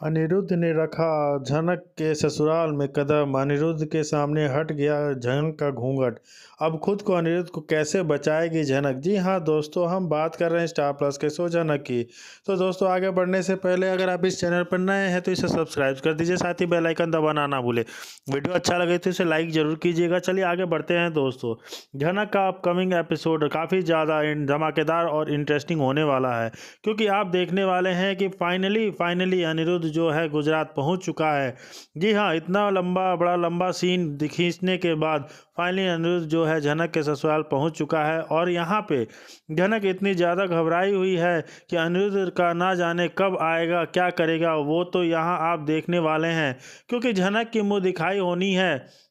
अनिरुद्ध ने रखा झनक के ससुराल में कदम। अनिरुद्ध के सामने हट गया झनक का घूंघट। अब खुद को अनिरुद्ध को कैसे बचाएगी झनक। जी हाँ दोस्तों, हम बात कर रहे हैं स्टार प्लस के शो झनक की। तो दोस्तों, आगे बढ़ने से पहले अगर आप इस चैनल पर नए हैं तो इसे सब्सक्राइब कर दीजिए, साथ ही बेल आइकन दबाना ना भूले। वीडियो अच्छा लगे तो इसे लाइक जरूर कीजिएगा। चलिए आगे बढ़ते हैं दोस्तों। झनक का अपकमिंग एपिसोड काफ़ी ज़्यादा धमाकेदार और इंटरेस्टिंग होने वाला है, क्योंकि आप देखने वाले हैं कि फाइनली अनिरुद्ध जो है गुजरात पहुंच चुका है। जी हाँ, इतना बड़ा लंबा सीन खींचने के बाद फाइनली अनिरुद्ध जो है झनक के ससुराल पहुंच चुका है। और यहाँ पे झनक इतनी ज़्यादा घबराई हुई है कि अनिरुद्ध का ना जाने कब आएगा, क्या करेगा, वो तो यहाँ आप देखने वाले हैं। क्योंकि झनक की मुँह दिखाई होनी है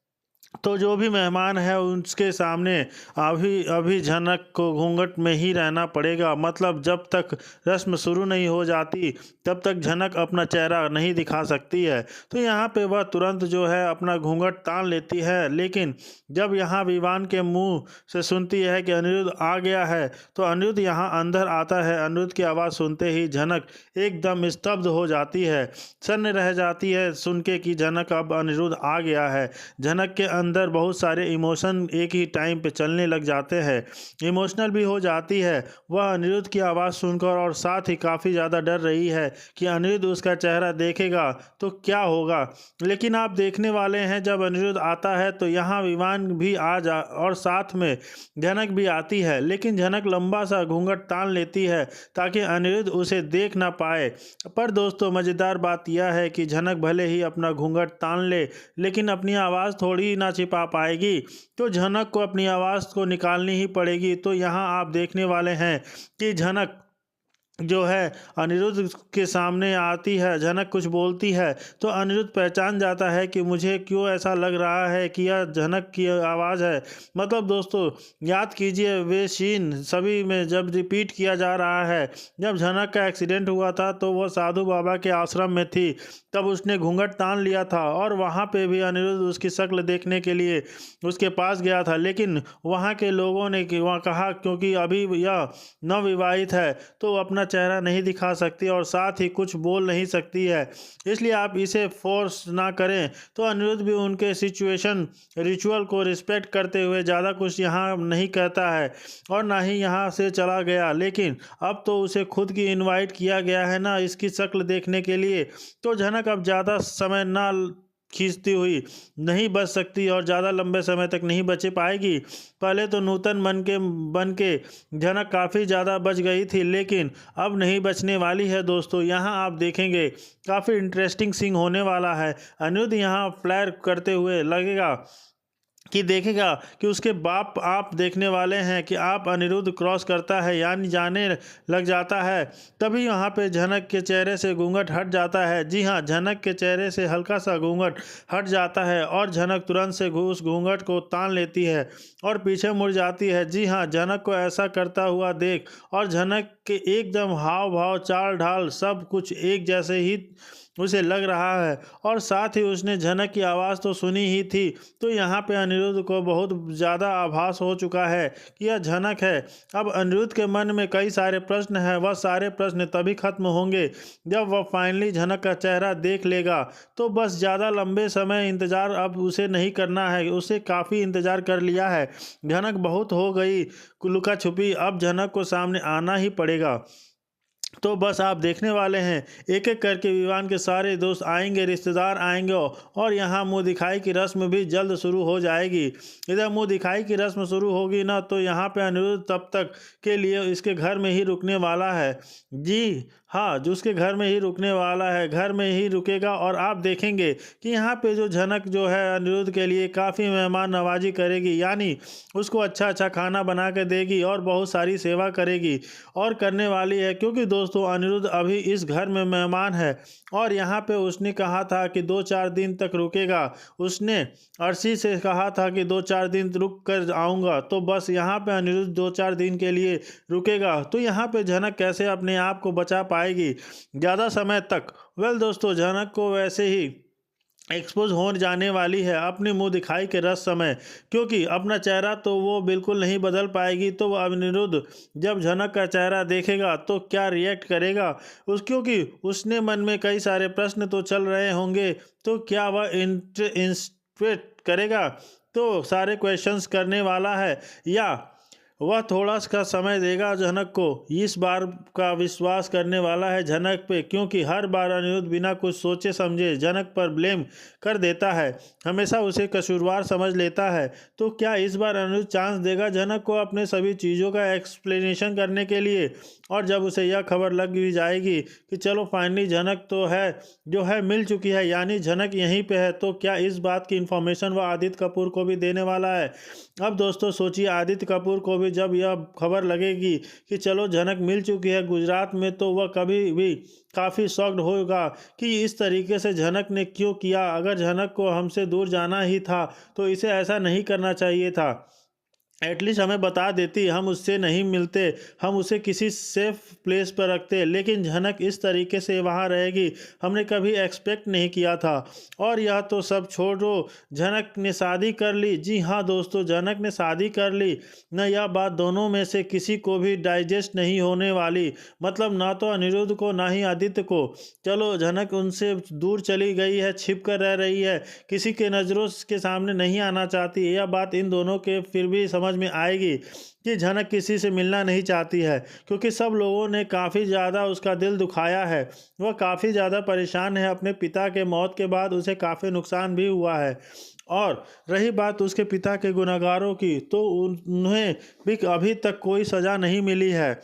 तो जो भी मेहमान है उसके सामने अभी अभी झनक को घूंघट में ही रहना पड़ेगा। मतलब जब तक रस्म शुरू नहीं हो जाती तब तक झनक अपना चेहरा नहीं दिखा सकती है। तो यहाँ पे वह तुरंत जो है अपना घूंघट तान लेती है। लेकिन जब यहाँ विवान के मुंह से सुनती है कि अनिरुद्ध आ गया है तो अनिरुद्ध यहाँ अंदर आता है। अनिरुद्ध की आवाज़ सुनते ही झनक एकदम स्तब्ध हो जाती है, सन्न रह जाती है सुन के कि झनक अब अनिरुद्ध आ गया है। झनक के अंदर बहुत सारे इमोशन एक ही टाइम पे चलने लग जाते हैं, इमोशनल भी हो जाती है। वह अनिरुद्ध की आवाज़ सुनकर और साथ ही काफ़ी ज़्यादा डर रही है कि अनिरुद्ध उसका चेहरा देखेगा तो क्या होगा। लेकिन आप देखने वाले हैं जब अनिरुद्ध आता है तो यहाँ विवान भी आ जा और साथ में झनक भी आती है। लेकिन झनक लंबा सा घूंघट तान लेती है ताकि अनिरुद्ध उसे देख ना पाए। पर दोस्तों, मज़ेदार बात यह है कि झनक भले ही अपना घूंघट तान ले लेकिन अपनी आवाज़ थोड़ी ना छिपा पाएगी। तो झनक को अपनी आवाज़ को निकालनी ही पड़ेगी। तो यहाँ आप देखने वाले हैं कि झनक जो है अनिरुद्ध के सामने आती है। झनक कुछ बोलती है तो अनिरुद्ध पहचान जाता है कि मुझे क्यों ऐसा लग रहा है कि यह झनक की आवाज़ है। मतलब दोस्तों, याद कीजिए वे सीन सभी में जब रिपीट किया जा रहा है। जब झनक का एक्सीडेंट हुआ था तो वह साधु बाबा के आश्रम में थी, तब उसने घूंघट तान लिया था और वहाँ पे भी अनिरुद्ध उसकी शक्ल देखने के लिए उसके पास गया था। लेकिन वहाँ के लोगों ने वहाँ कहा क्योंकि अभी यह नवविवाहित है तो अपना चेहरा नहीं दिखा सकती और साथ ही कुछ बोल नहीं सकती है, इसलिए आप इसे फोर्स ना करें। तो अनिरुद्ध भी उनके सिचुएशन रिचुअल को रिस्पेक्ट करते हुए ज़्यादा कुछ यहाँ नहीं कहता है और ना ही यहाँ से चला गया। लेकिन अब तो उसे खुद की इनवाइट किया गया है ना इसकी शक्ल देखने के लिए, तो झनक अब ज़्यादा समय ना खींचती हुई नहीं बच सकती और ज़्यादा लंबे समय तक नहीं बच पाएगी। पहले तो नूतन बन के झनक काफ़ी ज़्यादा बच गई थी, लेकिन अब नहीं बचने वाली है। दोस्तों, यहाँ आप देखेंगे काफ़ी इंटरेस्टिंग सीन होने वाला है। अनिरुद्ध यहाँ फ्लैर करते हुए लगेगा कि देखेगा कि उसके बाप आप देखने वाले हैं कि आप अनिरुद्ध क्रॉस करता है यानी जाने लग जाता है। तभी वहाँ पे झनक के चेहरे से घूंघट हट जाता है। जी हाँ, झनक के चेहरे से हल्का सा घूंघट हट जाता है और झनक तुरंत से उस घूंघट को तान लेती है और पीछे मुड़ जाती है। जी हाँ, झनक को ऐसा करता हुआ देख और झनक के एकदम हाव भाव चाल ढाल सब कुछ एक जैसे ही उसे लग रहा है और साथ ही उसने झनक की आवाज़ तो सुनी ही थी। तो यहाँ पे अनिरुद्ध को बहुत ज़्यादा आभास हो चुका है कि यह झनक है। अब अनिरुद्ध के मन में कई सारे प्रश्न हैं, वह सारे प्रश्न तभी खत्म होंगे जब वह फाइनली झनक का चेहरा देख लेगा। तो बस ज़्यादा लंबे समय इंतज़ार अब उसे नहीं करना है, उसे काफ़ी इंतज़ार कर लिया है। झनक बहुत हो गई लुका छुपी, अब झनक को सामने आना ही पड़ेगा। तो बस आप देखने वाले हैं एक एक करके विवान के सारे दोस्त आएंगे, रिश्तेदार आएंगे और यहाँ मुंह दिखाई की रस्म भी जल्द शुरू हो जाएगी। इधर मुंह दिखाई की रस्म शुरू होगी ना तो यहाँ पे अनिरुद्ध तब तक के लिए इसके घर में ही रुकने वाला है। जी हाँ, जो उसके घर में ही रुकने वाला है, घर में ही रुकेगा। और आप देखेंगे कि यहाँ पे जो झनक जो है अनिरुद्ध के लिए काफ़ी मेहमान नवाजी करेगी, यानी उसको अच्छा अच्छा खाना बना के देगी और बहुत सारी सेवा करेगी और करने वाली है। क्योंकि दोस्तों, अनिरुद्ध अभी इस घर में मेहमान है और यहाँ पे उसने कहा था कि 2-4 दिन तक रुकेगा। उसने अर्शी से कहा था कि 2-4 दिन रुक कर आऊँगा। तो बस यहाँ पे अनिरुद्ध 2-4 दिन के लिए रुकेगा। तो यहाँ पे झनक कैसे अपने आप को बचा पाएगी ज़्यादा समय तक। वेल दोस्तों, झनक को वैसे ही एक्सपोज हो जाने वाली है अपने मुंह दिखाई के रस समय, क्योंकि अपना चेहरा तो वो बिल्कुल नहीं बदल पाएगी। तो वह अनिरुद्ध जब झनक का चेहरा देखेगा तो क्या रिएक्ट करेगा, क्योंकि उसने मन में कई सारे प्रश्न तो चल रहे होंगे। तो क्या वह इंस्पेक्ट करेगा, तो सारे क्वेश्चंस करने वाला है, या वह थोड़ा सा समय देगा झनक को। इस बार का विश्वास करने वाला है झनक पे, क्योंकि हर बार अनिरुद्ध बिना कुछ सोचे समझे झनक पर ब्लेम कर देता है, हमेशा उसे कसूरवार समझ लेता है। तो क्या इस बार अनिरुद्ध चांस देगा झनक को अपने सभी चीज़ों का एक्सप्लेनेशन करने के लिए? और जब उसे यह खबर लग भी जाएगी कि चलो फाइनली झनक तो है जो है मिल चुकी है, यानी झनक यहीं पे है, तो क्या इस बात की इन्फॉर्मेशन वह आदित्य कपूर को भी देने वाला है? अब दोस्तों सोचिए, आदित्य कपूर को भी जब यह खबर लगेगी कि चलो झनक मिल चुकी है गुजरात में, तो वह कभी भी काफ़ी शॉक्ड होगा कि इस तरीके से झनक ने क्यों किया। अगर झनक को हमसे दूर जाना ही था तो इसे ऐसा नहीं करना चाहिए था। एटलीस्ट हमें बता देती, हम उससे नहीं मिलते, हम उसे किसी सेफ प्लेस पर रखते। लेकिन झनक इस तरीके से वहाँ रहेगी, हमने कभी एक्सपेक्ट नहीं किया था। और यह तो सब छोड़ो, झनक ने शादी कर ली। जी हाँ दोस्तों, झनक ने शादी कर ली। न यह बात दोनों में से किसी को भी डाइजेस्ट नहीं होने वाली, मतलब ना तो अनिरुद्ध को ना ही आदित्य को। चलो झनक उनसे दूर चली गई है, छिप कर रह रही है, किसी के नज़रों के सामने नहीं आना चाहती। यह बात इन दोनों के फिर भी समझ में आएगी कि झनक किसी से मिलना नहीं चाहती है, क्योंकि सब लोगों ने काफ़ी ज़्यादा उसका दिल दुखाया है। वह काफ़ी ज़्यादा परेशान है, अपने पिता के मौत के बाद उसे काफ़ी नुकसान भी हुआ है। और रही बात उसके पिता के गुनहगारों की, तो उन्हें भी अभी तक कोई सज़ा नहीं मिली है।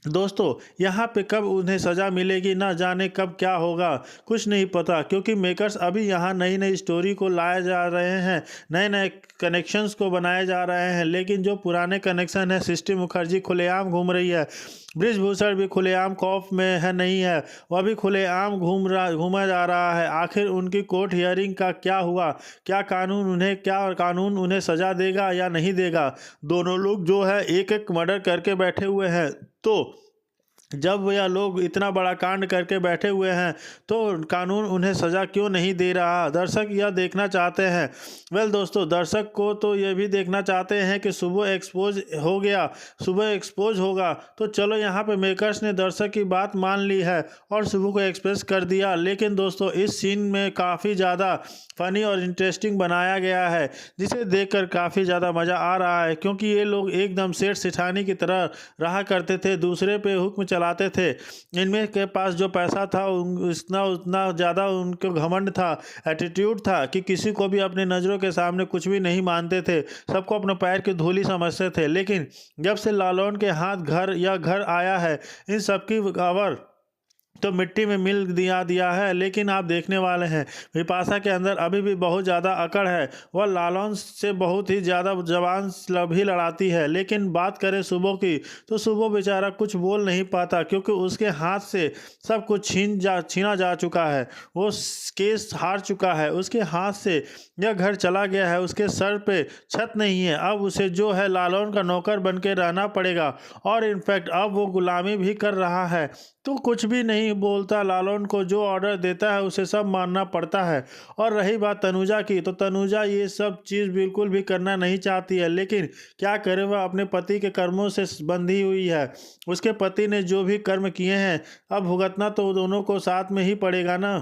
दोस्तों यहाँ पे कब उन्हें सज़ा मिलेगी, ना जाने कब क्या होगा, कुछ नहीं पता, क्योंकि मेकर्स अभी यहाँ नई नई स्टोरी को लाए जा रहे हैं, नए नए कनेक्शंस को बनाए जा रहे हैं। लेकिन जो पुराने कनेक्शन है, सृष्टि मुखर्जी खुलेआम घूम रही है, बृजभूषण भी खुलेआम खौफ में है नहीं है, वह भी खुलेआम घूमा जा रहा है। आखिर उनकी कोर्ट हियरिंग का क्या हुआ, क्या कानून उन्हें सज़ा देगा या नहीं देगा? दोनों लोग जो है एक एक मर्डर करके बैठे हुए हैं, तो जब यह लोग इतना बड़ा कांड करके बैठे हुए हैं तो कानून उन्हें सज़ा क्यों नहीं दे रहा? दर्शक यह देखना चाहते हैं। वेल दोस्तों, दर्शक को तो यह भी देखना चाहते हैं कि सुबह एक्सपोज हो गया, सुबह एक्सपोज होगा। तो चलो यहाँ पे मेकर्स ने दर्शक की बात मान ली है और सुबह को एक्सप्रेस कर दिया। लेकिन दोस्तों इस सीन में काफ़ी ज़्यादा फ़नी और इंटरेस्टिंग बनाया गया है, जिसे देखकर काफ़ी ज़्यादा मज़ा आ रहा है, क्योंकि ये लोग एकदम सेठ सेठानी की तरह रहा करते थे, दूसरे पे हुक्म चलाते थे। इनमें के पास जो पैसा था उतना ज़्यादा उनको घमंड था, एटीट्यूड था कि किसी को भी अपनी नज़रों के सामने कुछ भी नहीं मानते थे, सबको अपने पैर की धूली समझते थे। लेकिन जब से लालौन के हाथ घर आया है, इन सबकी खबर तो मिट्टी में मिल दिया है। लेकिन आप देखने वाले हैं, बिपाशा के अंदर अभी भी बहुत ज़्यादा अकड़ है, वह लालौन से बहुत ही ज़्यादा जबान भी लड़ाती है। लेकिन बात करें सुबह की, तो सुबह बेचारा कुछ बोल नहीं पाता, क्योंकि उसके हाथ से सब कुछ छीना जा चुका है, वो केस हार चुका है, उसके हाथ से यह घर चला गया है, उसके सर पे छत नहीं है। अब उसे जो है लालौन का नौकर बन के रहना पड़ेगा, और इनफैक्ट अब वो गुलामी भी कर रहा है, तो कुछ भी नहीं बोलता। लालौन को जो ऑर्डर देता है उसे सब मानना पड़ता है। और रही बात तनुजा की, तो तनुजा ये सब चीज़ बिल्कुल भी करना नहीं चाहती है, लेकिन क्या करे, वह अपने पति के कर्मों से बंधी हुई है। उसके पति ने जो भी कर्म किए हैं, अब भुगतना तो दोनों को साथ में ही पड़ेगा ना।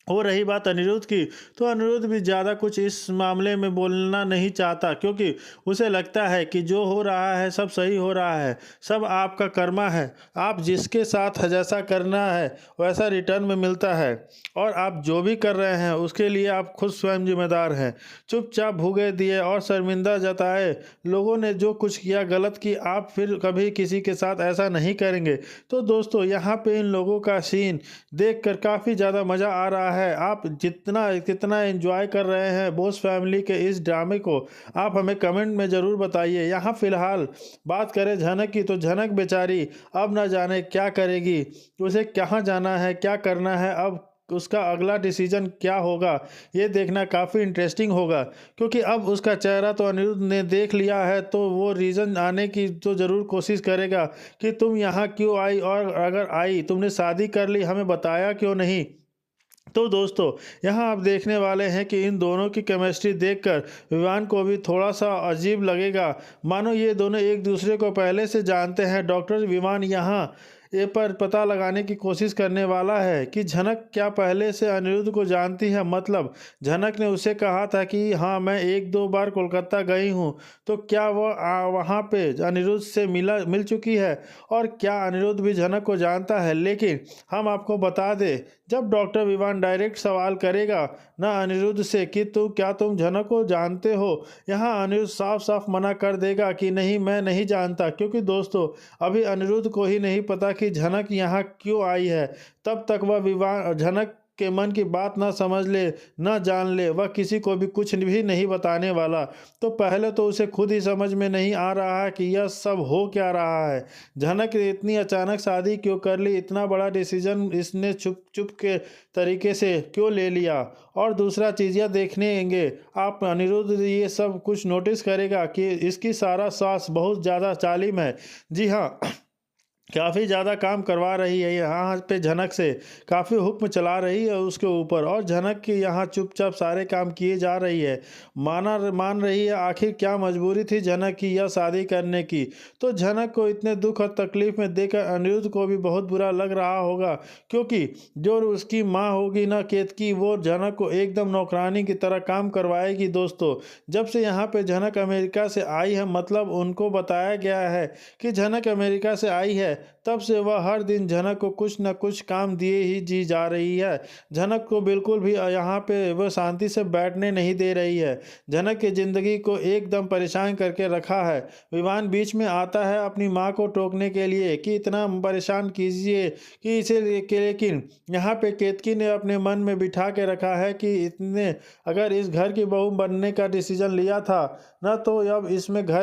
हो रही बात अनिरुद्ध की, तो अनिरुद्ध भी ज़्यादा कुछ इस मामले में बोलना नहीं चाहता, क्योंकि उसे लगता है कि जो हो रहा है सब सही हो रहा है, सब आपका कर्मा है, आप जिसके साथ जैसा करना है वैसा रिटर्न में मिलता है, और आप जो भी कर रहे हैं उसके लिए आप खुद स्वयं जिम्मेदार हैं। चुपचाप भुगे दिए और शर्मिंदा जताए, लोगों ने जो कुछ किया गलत की, आप फिर कभी किसी के साथ ऐसा नहीं करेंगे। तो दोस्तों यहाँ पे इन लोगों का सीन देखकर काफ़ी ज़्यादा मज़ा आ रहा है। आप कितना एंजॉय कर रहे हैं बोस फैमिली के इस ड्रामे को, आप हमें कमेंट में ज़रूर बताइए। यहाँ फ़िलहाल बात करें झनक की, तो झनक बेचारी अब ना जाने क्या करेगी, उसे कहाँ जाना है, क्या करना है, अब उसका अगला डिसीजन क्या होगा, ये देखना काफ़ी इंटरेस्टिंग होगा। क्योंकि अब उसका चेहरा तो अनिरुद्ध ने देख लिया है, तो वो रीज़न आने की तो ज़रूर कोशिश करेगा कि तुम यहाँ क्यों आई, और अगर आई तुमने शादी कर ली, हमें बताया क्यों नहीं। तो दोस्तों, यहाँ आप देखने वाले हैं कि इन दोनों की केमिस्ट्री देखकर विवान को भी थोड़ा सा अजीब लगेगा, मानो ये दोनों एक दूसरे को पहले से जानते हैं। डॉक्टर विवान यहाँ ये पर पता लगाने की कोशिश करने वाला है कि झनक क्या पहले से अनिरुद्ध को जानती है। मतलब झनक ने उसे कहा था कि हाँ, मैं एक दो बार कोलकाता गई हूँ, तो क्या वह वहाँ पे अनिरुद्ध से मिल चुकी है, और क्या अनिरुद्ध भी झनक को जानता है। लेकिन हम आपको बता दें, जब डॉक्टर विवान डायरेक्ट सवाल करेगा ना अनिरुद्ध से कि तुम झनक को जानते हो, यहाँ अनिरुद्ध साफ साफ मना कर देगा कि नहीं, मैं नहीं जानता। क्योंकि दोस्तों, अभी अनिरुद्ध को ही नहीं पता कि झनक यहाँ क्यों आई है। तब तक वह विवान झनक के मन की बात ना समझ ले, ना जान ले, वह किसी को भी कुछ भी नहीं बताने वाला। तो पहले तो उसे खुद ही समझ में नहीं आ रहा है कि यह सब हो क्या रहा है। झनक ने इतनी अचानक शादी क्यों कर ली, इतना बड़ा डिसीजन इसने चुप चुप के तरीके से क्यों ले लिया। और दूसरा चीज़ यह देखेंगे आप, अनिरुद्ध ये सब कुछ नोटिस करेगा कि इसकी सारा सास बहुत ज़्यादा जालिम है। जी हाँ, काफ़ी ज़्यादा काम करवा रही है यहाँ पे झनक से, काफ़ी हुक्म चला रही है उसके ऊपर, और झनक की यहाँ चुपचाप सारे काम किए जा रही है। मान रही है। आखिर क्या मजबूरी थी झनक की यह शादी करने की। तो झनक को इतने दुख और तकलीफ में देखकर अनिरुद्ध को भी बहुत बुरा लग रहा होगा, क्योंकि जो उसकी माँ होगी ना केतकी, वो झनक को एकदम नौकरानी की तरह काम करवाएगी। दोस्तों, जब से यहाँ पे झनक अमेरिका से आई है, मतलब उनको बताया गया है कि झनक अमेरिका से आई है, तब से वह हर दिन झनक को कुछ न कुछ काम दिए ही जी जा रही है। झनक को बिल्कुल भी यहाँ पे वह शांति से बैठने नहीं दे रही है। झनक की जिंदगी को एकदम परेशान करके रखा है। विवान बीच में आता है अपनी माँ को टोकने के लिए कि इतना परेशान कीजिए कि लेकिन यहाँ पे केतकी ने अपने मन में बिठा के रखा है कि इतने अगर इस घर की बहू बनने का डिसीजन लिया था ना, तो अब इसमें घर